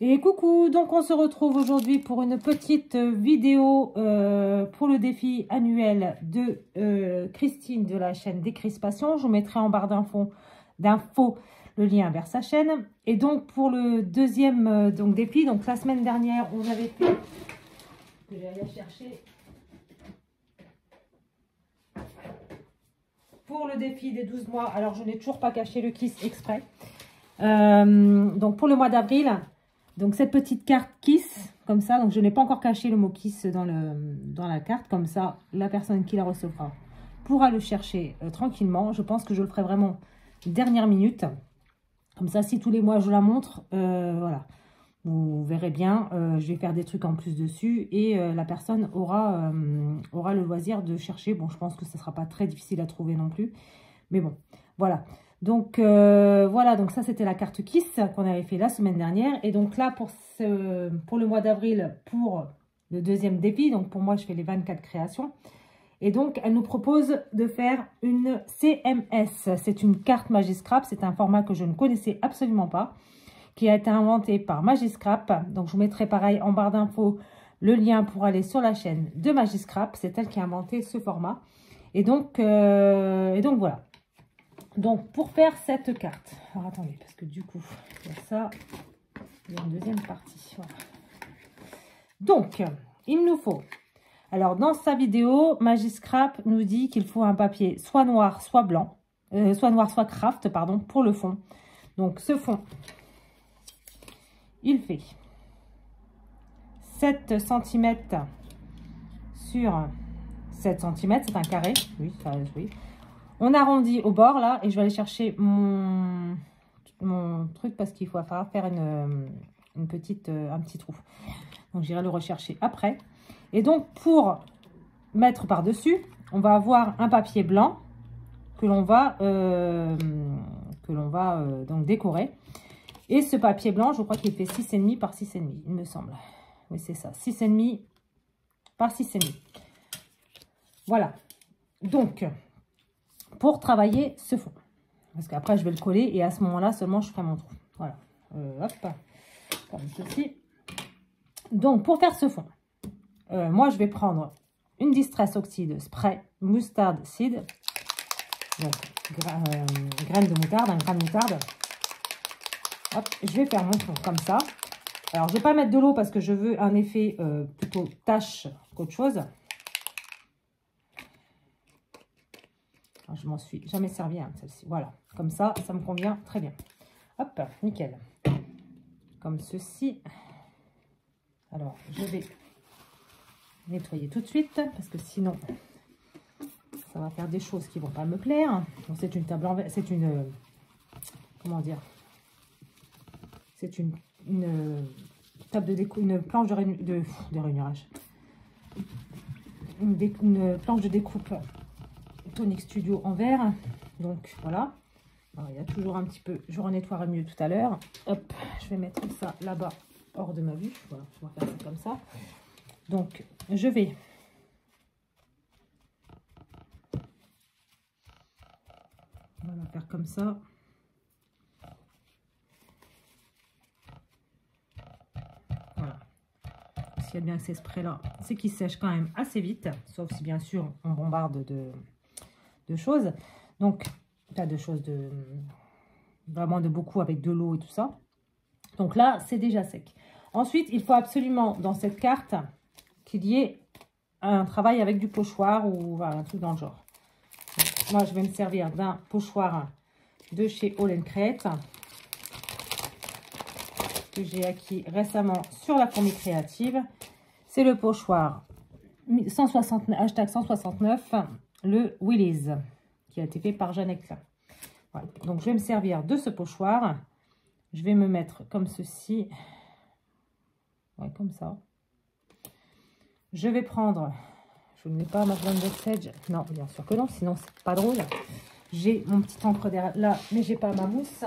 Et coucou, donc on se retrouve aujourd'hui pour une petite vidéo pour le défi annuel de Christine de la chaîne Décrispation. Je vous mettrai en barre d'infos le lien vers sa chaîne. Et donc pour le deuxième défi, donc la semaine dernière, on avait fait... Je vais aller chercher... Pour le défi des 12 mois, alors je n'ai toujours pas caché le kiss exprès. Donc pour le mois d'avril... Donc, cette petite carte Kiss, comme ça. Donc, je n'ai pas encore caché le mot Kiss dans la carte. Comme ça, la personne qui la recevra pourra le chercher tranquillement. Je pense que je le ferai vraiment dernière minute. Comme ça, si tous les mois, je la montre, voilà. Vous verrez bien, je vais faire des trucs en plus dessus. Et la personne aura le loisir de chercher. Bon, je pense que ce ne sera pas très difficile à trouver non plus. Mais bon, voilà. Donc, voilà, donc ça, c'était la carte Kiss qu'on avait fait la semaine dernière. Et donc là, pour le mois d'avril, pour le deuxième défi, donc pour moi, je fais les 24 créations. Et donc, elle nous propose de faire une CMS. C'est une carte Magiscrap. C'est un format que je ne connaissais absolument pas, qui a été inventé par Magiscrap. Donc, je vous mettrai pareil en barre d'infos le lien pour aller sur la chaîne de Magiscrap. C'est elle qui a inventé ce format. Et donc voilà. Donc, pour faire cette carte, alors attendez, parce que du coup, il y a ça, il y a une deuxième partie. Voilà. Donc, il nous faut, alors dans sa vidéo, Magiscrap nous dit qu'il faut un papier soit noir, soit blanc, soit noir, soit craft, pardon, pour le fond. Donc, ce fond, il fait 7 cm sur 7 cm, c'est un carré, oui, ça, oui. On arrondit au bord là et je vais aller chercher mon truc parce qu'il faut faire un petit trou. Donc j'irai le rechercher après. Et donc pour mettre par-dessus, on va avoir un papier blanc que l'on va, donc décorer. Et ce papier blanc, je crois qu'il fait 6,5 par 6,5, il me semble. Oui, c'est ça, 6,5 par 6,5. Voilà. Donc... pour travailler ce fond. Parce qu'après, je vais le coller et à ce moment-là, seulement, je ferai mon trou. Voilà. Hop, comme ceci. Donc, pour faire ce fond, moi, je vais prendre une Distress Oxide Spray Mustard Seed. Donc, graines de moutarde, un grain de moutarde. Hop, je vais faire mon fond comme ça. Alors, je ne vais pas mettre de l'eau parce que je veux un effet plutôt tache qu'autre chose. Je m'en suis jamais servi, hein, celle-ci. Voilà, comme ça, ça me convient très bien. Hop, nickel. Comme ceci. Alors, je vais nettoyer tout de suite, parce que sinon, ça va faire des choses qui ne vont pas me plaire. C'est une table en verre, c'est une... comment dire? C'est une table de découpe, une planche de rainurage. Une planche de découpe Tonic Studio en verre. Donc voilà. Alors, il y a toujours un petit peu, je renettoierai mieux tout à l'heure. Hop, je vais mettre ça là-bas hors de ma vue. Voilà, on va faire ça comme ça. Donc je vais faire comme ça. Voilà. Ce qu'il y a bien ces sprays là, c'est qu'ils sèchent quand même assez vite, sauf si bien sûr on bombarde de choses, donc pas de choses vraiment de beaucoup avec de l'eau et tout ça. Donc là c'est déjà sec. Ensuite il faut absolument dans cette carte qu'il y ait un travail avec du pochoir ou voilà, un truc dans le genre. Donc, moi je vais me servir d'un pochoir de chez All & Create que j'ai acquis récemment sur la fourmi créative. C'est le pochoir 169, hashtag 169, le Willy's, qui a été fait par Jeannette Klein. Voilà. Donc, je vais me servir de ce pochoir. Je vais me mettre comme ceci. Ouais, comme ça. Je vais prendre... je ne mets pas ma blonde sage. Non, bien sûr que non, sinon c'est pas drôle. J'ai mon petit encre derrière là, mais j'ai pas ma mousse.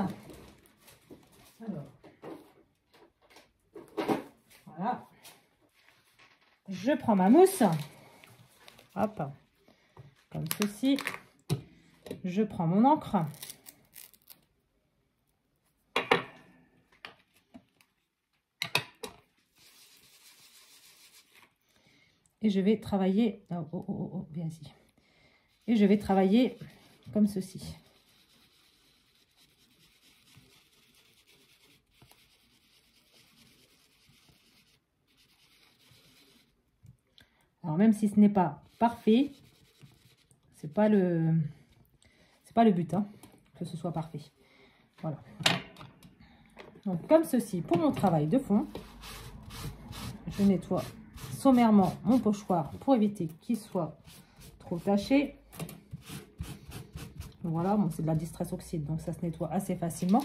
Alors. Voilà. Je prends ma mousse. Hop. Comme ceci. Je prends mon encre. Et je vais travailler... Oh, viens ici. Et je vais travailler comme ceci. Alors, même si ce n'est pas parfait, c'est pas le but, hein, que ce soit parfait. Voilà. Donc, comme ceci, pour mon travail de fond, je nettoie sommairement mon pochoir pour éviter qu'il soit trop taché. Voilà, bon, c'est de la distress oxyde, donc ça se nettoie assez facilement.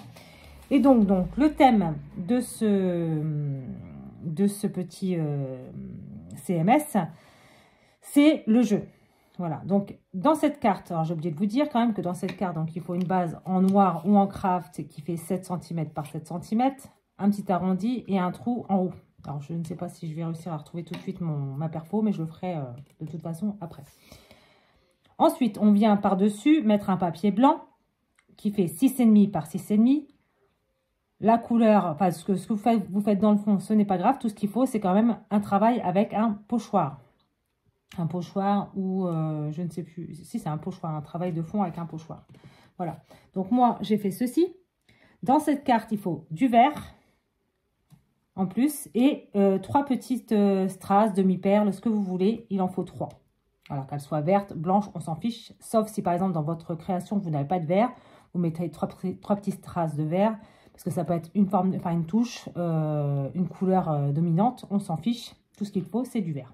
Et donc le thème de ce petit CMS, c'est le jeu. Voilà, donc dans cette carte, alors j'ai oublié de vous dire quand même que dans cette carte, donc il faut une base en noir ou en craft qui fait 7 cm par 7 cm, un petit arrondi et un trou en haut. Alors je ne sais pas si je vais réussir à retrouver tout de suite ma perfo, mais je le ferai de toute façon après. Ensuite, on vient par-dessus mettre un papier blanc qui fait 6,5 par 6,5. La couleur, enfin ce que vous faites dans le fond, ce n'est pas grave. Tout ce qu'il faut, c'est quand même un travail avec un pochoir. Un pochoir ou je ne sais plus. Si c'est un pochoir, un travail de fond avec un pochoir. Voilà. Donc moi, j'ai fait ceci. Dans cette carte, il faut du vert en plus et 3 petites strass, demi-perles, ce que vous voulez. Il en faut 3. Voilà, qu'elles soient vertes, blanches, on s'en fiche. Sauf si par exemple dans votre création, vous n'avez pas de vert, vous mettez 3 petits strass de vert. Parce que ça peut être une forme, enfin une touche, une couleur dominante, on s'en fiche. Tout ce qu'il faut, c'est du vert.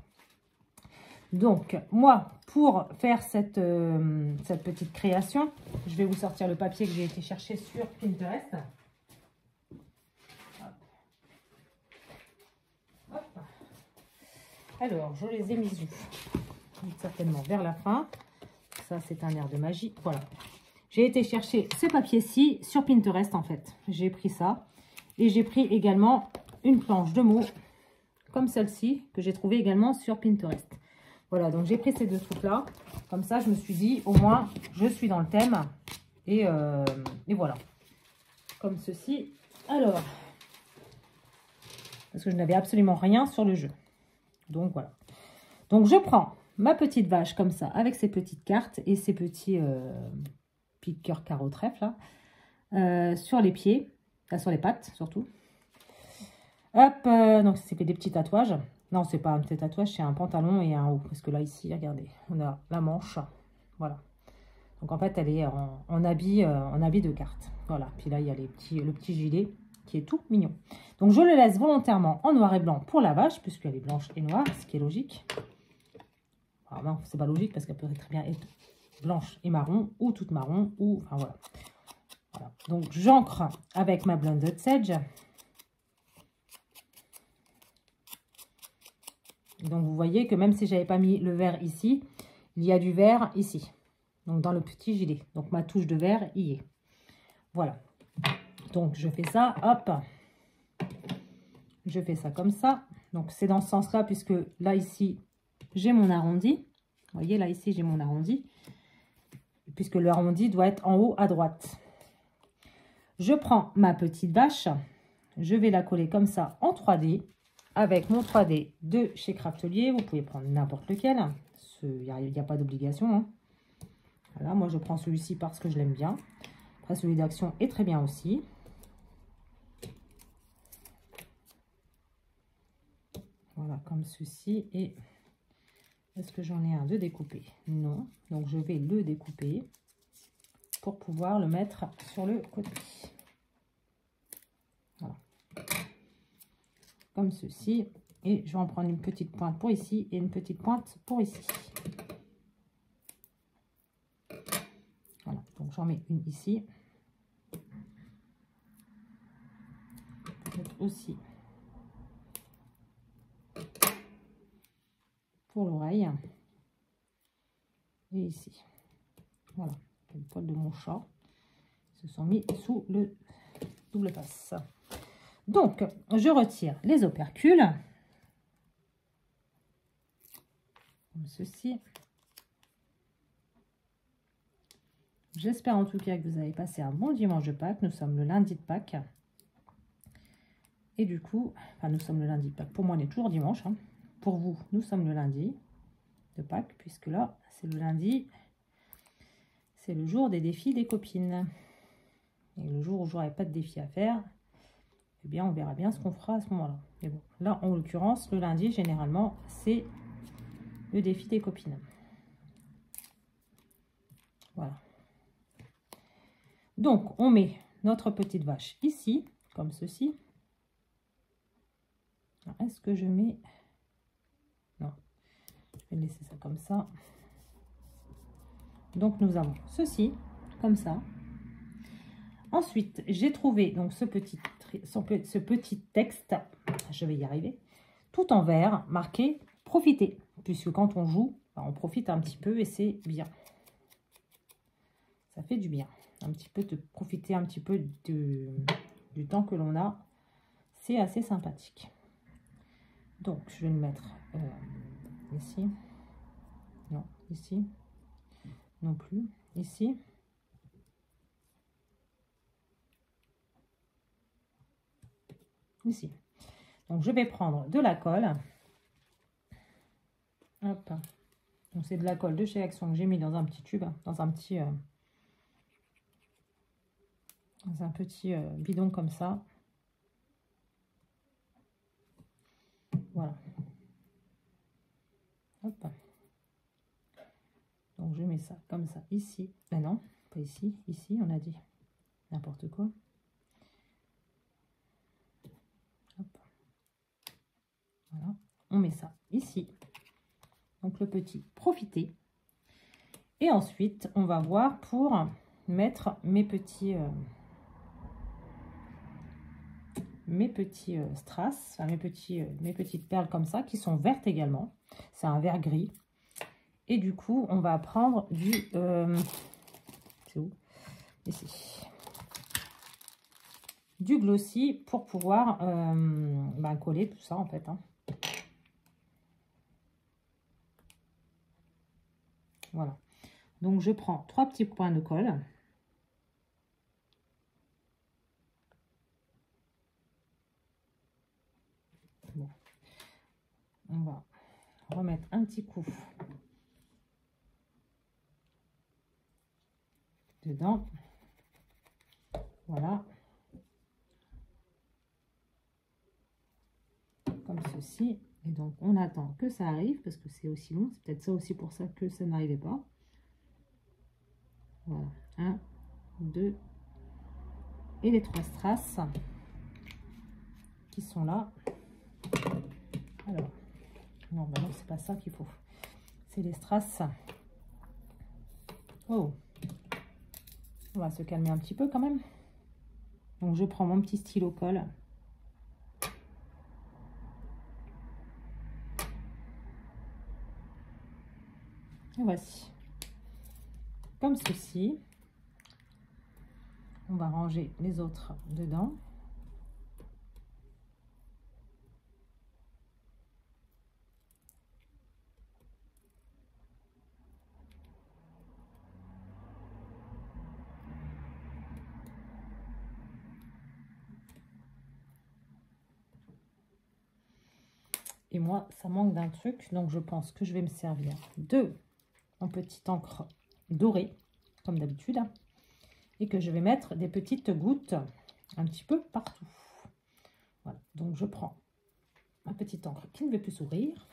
Donc, moi, pour faire cette petite création, je vais vous sortir le papier que j'ai été chercher sur Pinterest. Hop. Alors, je les ai mis où? Certainement vers la fin. Ça, c'est un air de magie. Voilà. J'ai été chercher ce papier-ci sur Pinterest, en fait. J'ai pris ça. Et j'ai pris également une planche de mots, comme celle-ci, que j'ai trouvée également sur Pinterest. Voilà, donc j'ai pris ces deux trucs-là. Comme ça, je me suis dit, au moins, je suis dans le thème. Et voilà. Comme ceci. Alors, parce que je n'avais absolument rien sur le jeu. Donc, voilà. Donc, je prends ma petite vache comme ça, avec ses petites cartes et ses petits piqueurs carreau trèfle, là, sur les pieds, sur les pattes, surtout. Hop, donc, c'est fait des petits tatouages. Non, c'est pas un petit tatouage, c'est un pantalon et un haut. Parce que là, ici, regardez, on a la manche. Voilà. Donc, en fait, elle est en habit de carte. Voilà. Puis là, il y a le petit gilet qui est tout mignon. Donc, je le laisse volontairement en noir et blanc pour la vache, puisqu'elle est blanche et noire, ce qui est logique. Alors, non, c'est pas logique parce qu'elle peut très bien être blanche et marron, ou toute marron, ou... Enfin, voilà. Voilà. Donc, j'encre avec ma Blended Sage. Donc, vous voyez que même si je n'avais pas mis le vert ici, il y a du vert ici. Donc, dans le petit gilet. Donc, ma touche de vert y est. Voilà. Donc, je fais ça. Hop. Je fais ça comme ça. Donc, c'est dans ce sens-là, puisque là, ici, j'ai mon arrondi. Vous voyez, là, ici, j'ai mon arrondi. Puisque le arrondi doit être en haut à droite. Je prends ma petite vache. Je vais la coller comme ça en 3D. Avec mon 3D de chez Craftelier, vous pouvez prendre n'importe lequel. Il n'y a pas d'obligation. Hein. Voilà, moi je prends celui-ci parce que je l'aime bien. Après, celui d'Action est très bien aussi. Voilà, comme ceci. Et est-ce que j'en ai un de découpé? Non. Donc je vais le découper pour pouvoir le mettre sur le côté. Voilà. Comme ceci, et je vais en prendre une petite pointe pour ici et une petite pointe pour ici. Voilà, donc j'en mets une ici. Peut-être aussi pour l'oreille. Et ici. Voilà, les poils de mon chat se sont mis sous le double passe. Donc, je retire les opercules, comme ceci. J'espère en tout cas que vous avez passé un bon dimanche de Pâques. Nous sommes le lundi de Pâques. Et du coup, enfin nous sommes le lundi de Pâques. Pour moi, on est toujours dimanche. Hein. pour vous, nous sommes le lundi de Pâques, puisque là, c'est le lundi, c'est le jour des défis des copines. Et le jour où j'aurai pas de défi à faire, eh bien, on verra bien ce qu'on fera à ce moment-là. Mais bon, là, en l'occurrence, le lundi, généralement, c'est le défi des copines. Voilà. Donc, on met notre petite vache ici, comme ceci. Est-ce que je mets... Non, je vais laisser ça comme ça. Donc, nous avons ceci, comme ça. Ensuite, j'ai trouvé donc ce petit texte, je vais y arriver, tout en vert, marqué « Profitez », puisque quand on joue, on profite un petit peu et c'est bien. Ça fait du bien, un petit peu de profiter un petit peu du temps que l'on a. C'est assez sympathique. Donc, je vais le mettre ici. Non, ici. Non plus. Ici. Ici. Donc, je vais prendre de la colle. Hop. Donc, c'est de la colle de chez Action que j'ai mis dans un petit tube, dans un petit bidon comme ça. Voilà. Hop. Donc, je mets ça comme ça ici. Mais non, pas ici. Ici, on a dit n'importe quoi. Hop. Voilà. On met ça ici. Donc, le petit profiter. Et ensuite, on va voir pour mettre mes petits strass, enfin mes petites perles comme ça, qui sont vertes également. C'est un vert gris. Et du coup, on va prendre du... c'est où? Ici. Du glossy pour pouvoir coller tout ça, en fait. Hein. Voilà. Donc, je prends 3 petits points de colle. Bon. On va remettre un petit coup dedans. Voilà. Comme ceci. Et donc, on attend que ça arrive parce que c'est aussi long. C'est peut-être ça aussi pour ça que ça n'arrivait pas. Voilà. 1, 2 et les 3 strass qui sont là. Alors, non, bah non, c'est pas ça qu'il faut. C'est les strass. Oh, on va se calmer un petit peu quand même. Donc, je prends mon petit stylo colle. Et voici. Comme ceci. On va ranger les autres dedans. Et moi, ça manque d'un truc, donc je pense que je vais me servir de mon petit encre dorée, comme d'habitude, et que je vais mettre des petites gouttes un petit peu partout. Voilà, donc je prends ma petite encre qui ne veut plus s'ouvrir.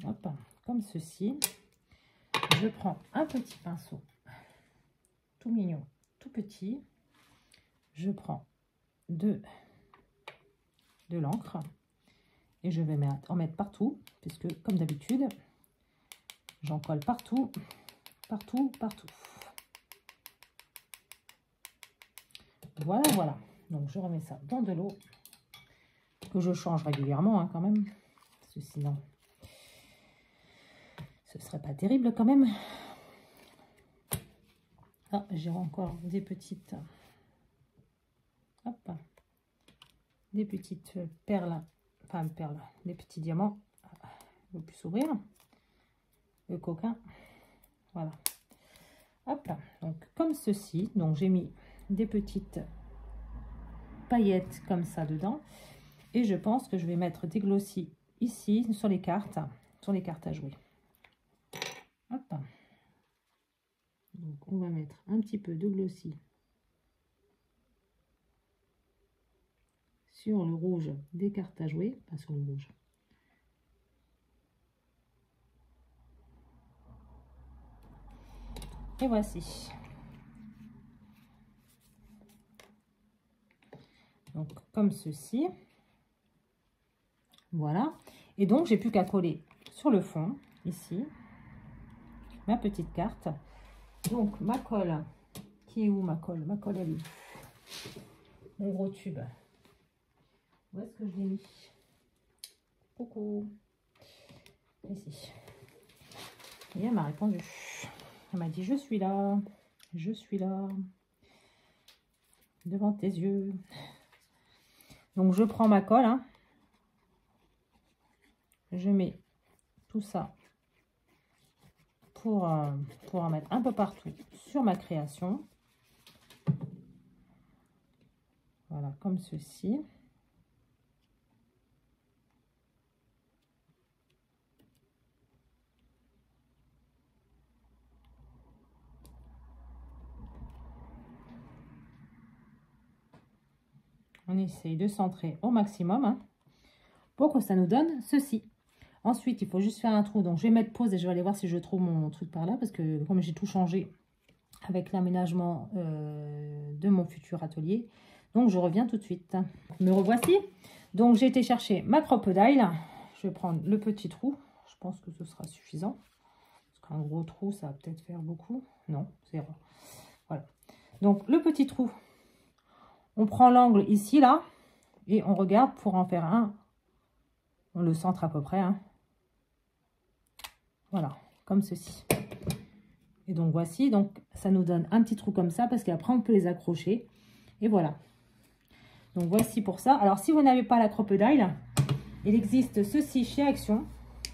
Hop, comme ceci. Je prends un petit pinceau tout mignon, tout petit. Je prends de l'encre. Et je vais en mettre partout, puisque comme d'habitude, j'en colle partout, partout, partout. Voilà, voilà. Donc, je remets ça dans de l'eau, que je change régulièrement, hein, quand même. Parce que sinon, ce serait pas terrible quand même. Ah, j'ai encore des petites... Hop. Des petites perles. Enfin, perles, des petits diamants. Je ne veux plus s'ouvrir. Le coquin. Voilà. Hop. Donc, comme ceci. Donc, j'ai mis des petites paillettes comme ça dedans. Et je pense que je vais mettre des glossis ici, sur les cartes à jouer. Hop. Donc, on va mettre un petit peu de glossis sur le rouge des cartes à jouer, pas sur le rouge. Et voici. Donc, comme ceci. Voilà. Et donc, j'ai plus qu'à coller sur le fond, ici, ma petite carte. Donc, ma colle, qui est où ma colle? Ma colle, elle est où? Mon gros tube. Où est-ce que je l'ai mis? Coucou. Ici. Et elle m'a répondu. Elle m'a dit, je suis là. Je suis là. Devant tes yeux. Donc, je prends ma colle. Hein. Je mets tout ça pour en mettre un peu partout sur ma création. Voilà, comme ceci. On essaye de centrer au maximum hein, pour que ça nous donne ceci. Ensuite, il faut juste faire un trou. Donc, je vais mettre pause et je vais aller voir si je trouve mon truc par là. Parce que comme j'ai tout changé avec l'aménagement de mon futur atelier. Donc, je reviens tout de suite. Me revoici. Donc, j'ai été chercher ma crocodile. Je vais prendre le petit trou. Je pense que ce sera suffisant. Parce qu'un gros trou, ça va peut-être faire beaucoup. Non, c'est rare. Voilà. Donc, le petit trou. On prend l'angle ici, là. Et on regarde pour en faire un. On le centre à peu près. Hein. Voilà, comme ceci. Et donc, voici. Donc, ça nous donne un petit trou comme ça. Parce qu'après, on peut les accrocher. Et voilà. Donc, voici pour ça. Alors, si vous n'avez pas la crocodile, il existe ceci chez Action.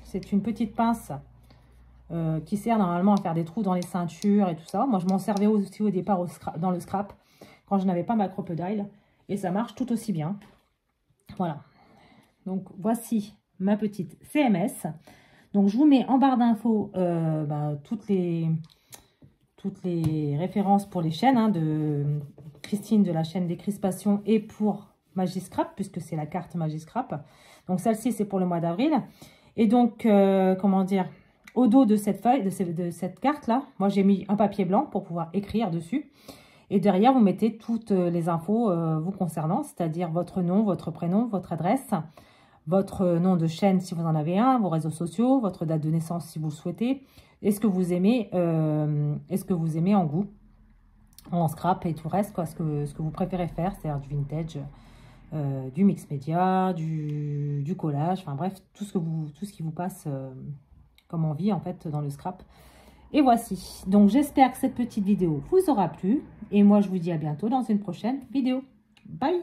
C'est une petite pince qui sert normalement à faire des trous dans les ceintures et tout ça. Moi, je m'en servais aussi au départ dans le scrap. Quand je n'avais pas ma crocodile. Et ça marche tout aussi bien. Voilà. Donc, voici ma petite CMS. Donc, je vous mets en barre d'infos toutes les références pour les chaînes hein, de Christine de la chaîne des Crispations et pour Magiscrap, puisque c'est la carte Magiscrap. Donc, celle-ci, c'est pour le mois d'avril. Et donc, comment dire, au dos de cette feuille, de cette carte-là, moi, j'ai mis un papier blanc pour pouvoir écrire dessus. Et derrière, vous mettez toutes les infos vous concernant, c'est-à-dire votre nom, votre prénom, votre adresse, votre nom de chaîne si vous en avez un, vos réseaux sociaux, votre date de naissance si vous le souhaitez, et ce que vous aimez, en goût, en scrap et tout le reste, quoi, ce que vous préférez faire, c'est-à-dire du vintage, du mix média, du collage, enfin bref, tout ce qui vous passe comme envie en fait dans le scrap. Et voici, donc j'espère que cette petite vidéo vous aura plu, et moi je vous dis à bientôt dans une prochaine vidéo. Bye!